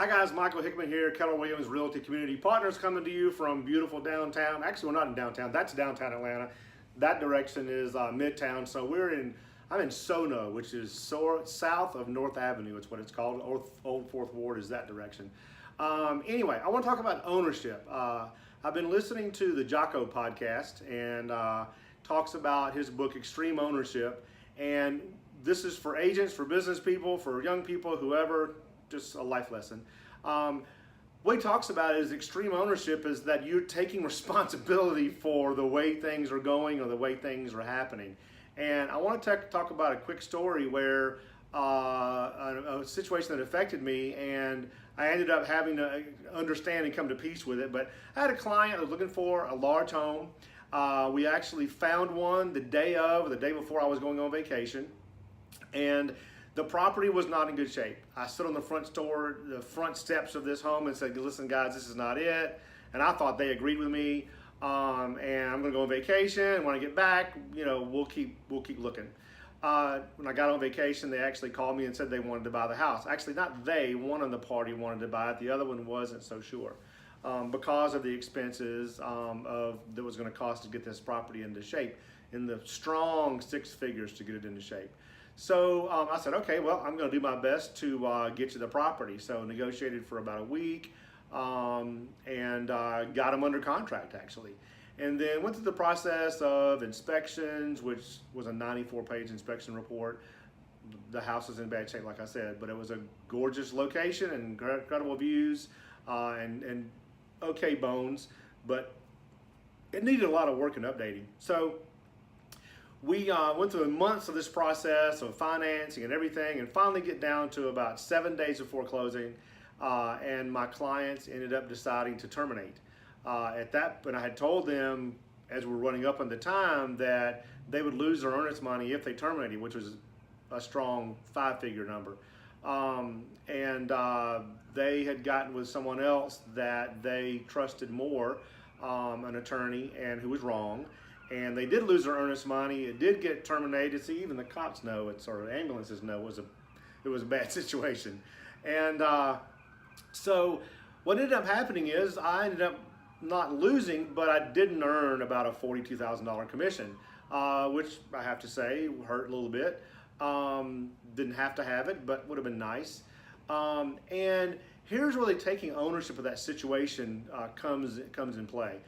Hi guys, Michael Hickman here, Keller Williams Realty Community Partners, coming to you from beautiful downtown. Actually, we're not in downtown. That's downtown Atlanta. That direction is Midtown. So I'm in Sono, which is south of North Avenue. It's what it's called. Old Fourth Ward is that direction. Anyway, I want to talk about ownership. I've been listening to the Jocko podcast, and talks about his book Extreme Ownership. And this is for agents, for business people, for young people, whoever. Just a life lesson. What he talks about is extreme ownership is that you're taking responsibility for the way things are going or the way things are happening. And I want to talk about a quick story where a situation that affected me, and I ended up having to understand and come to peace with it. But I had a client that was looking for a large home. We actually found one the day before I was going on vacation. And the property was not in good shape. I stood on the front steps of this home and said, listen guys, this is not it. And I thought they agreed with me. And I'm gonna go on vacation. When I get back, we'll keep looking. When I got on vacation, they actually called me and said they wanted to buy the house. Actually, not they, one of the party wanted to buy it. The other one wasn't so sure. Because of the expenses that was gonna cost to get this property into shape, in the strong six figures to get it into shape. So I said, okay, well, I'm going to do my best to get you the property. So negotiated for about a week and got them under contract, actually. And then went through the process of inspections, which was a 94-page inspection report. The house is in bad shape, like I said, but it was a gorgeous location and incredible views and okay bones, but it needed a lot of work and updating. So we went through months of this process of financing and everything, and finally get down to about 7 days before closing, and my clients ended up deciding to terminate. But I had told them, as we're running up on the time, that they would lose their earnest money if they terminated, which was a strong 5-figure number. They had gotten with someone else that they trusted more, an attorney, and who was wrong. And they did lose their earnest money. It did get terminated. See, even the cops know ambulances know it was a bad situation. And so what ended up happening is I ended up not losing, but I didn't earn about a $42,000 commission, which I have to say hurt a little bit. Didn't have to have it, but would have been nice. And here's really taking ownership of that situation comes in play.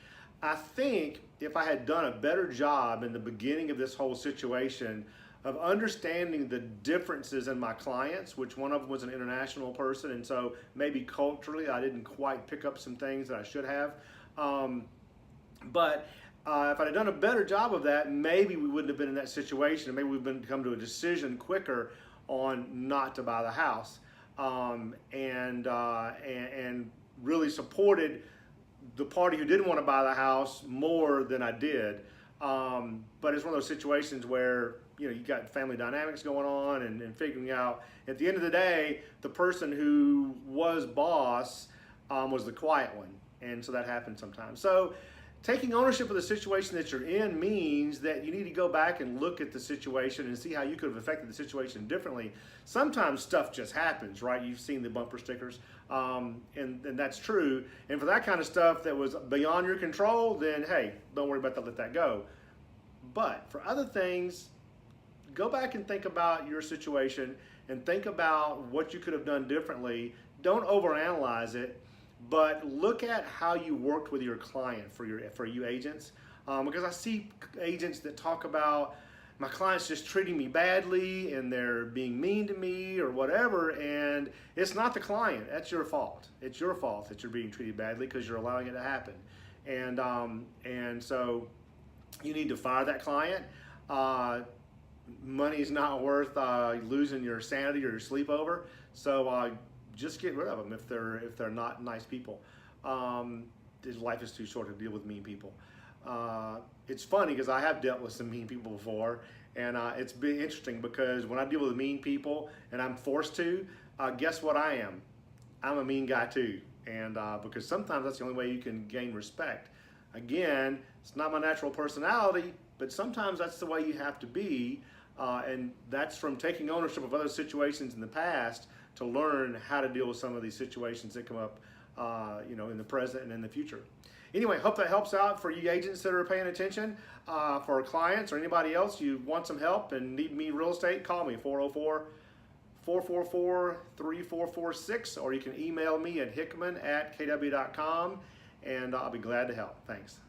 I think if I had done a better job in the beginning of this whole situation of understanding the differences in my clients, which one of them was an international person, and so maybe culturally I didn't quite pick up some things that I should have. But if I'd have done a better job of that, maybe we wouldn't have been in that situation, and maybe we've come to a decision quicker on not to buy the house, and really supported the party who didn't want to buy the house more than I did. But it's one of those situations where you got family dynamics going on and figuring out, at the end of the day, the person who was boss was the quiet one. And so that happens sometimes. So taking ownership of the situation that you're in means that you need to go back and look at the situation and see how you could have affected the situation differently. Sometimes stuff just happens, right? You've seen the bumper stickers, and that's true. And for that kind of stuff that was beyond your control, then hey, don't worry about that, let that go. But for other things, go back and think about your situation and think about what you could have done differently. Don't overanalyze it, but look at how you worked with your client for you agents, because I see agents that talk about my client's just treating me badly and they're being mean to me or whatever, and it's not the client. That's your fault. It's your fault that you're being treated badly because you're allowing it to happen, and so you need to fire that client. Money is not worth losing your sanity or your sleep over. So just get rid of them if they're not nice people. Life is too short to deal with mean people. It's funny because I have dealt with some mean people before, and it's been interesting because when I deal with mean people and I'm forced to, guess what I am? I'm a mean guy too, and because sometimes that's the only way you can gain respect. Again, it's not my natural personality, but sometimes that's the way you have to be, and that's from taking ownership of other situations in the past to learn how to deal with some of these situations that come up, in the present and in the future. Anyway, hope that helps out for you agents that are paying attention. For our clients or anybody else, you want some help and need me real estate, call me 404-444-3446, or you can email me at hickman@kw.com, and I'll be glad to help. Thanks.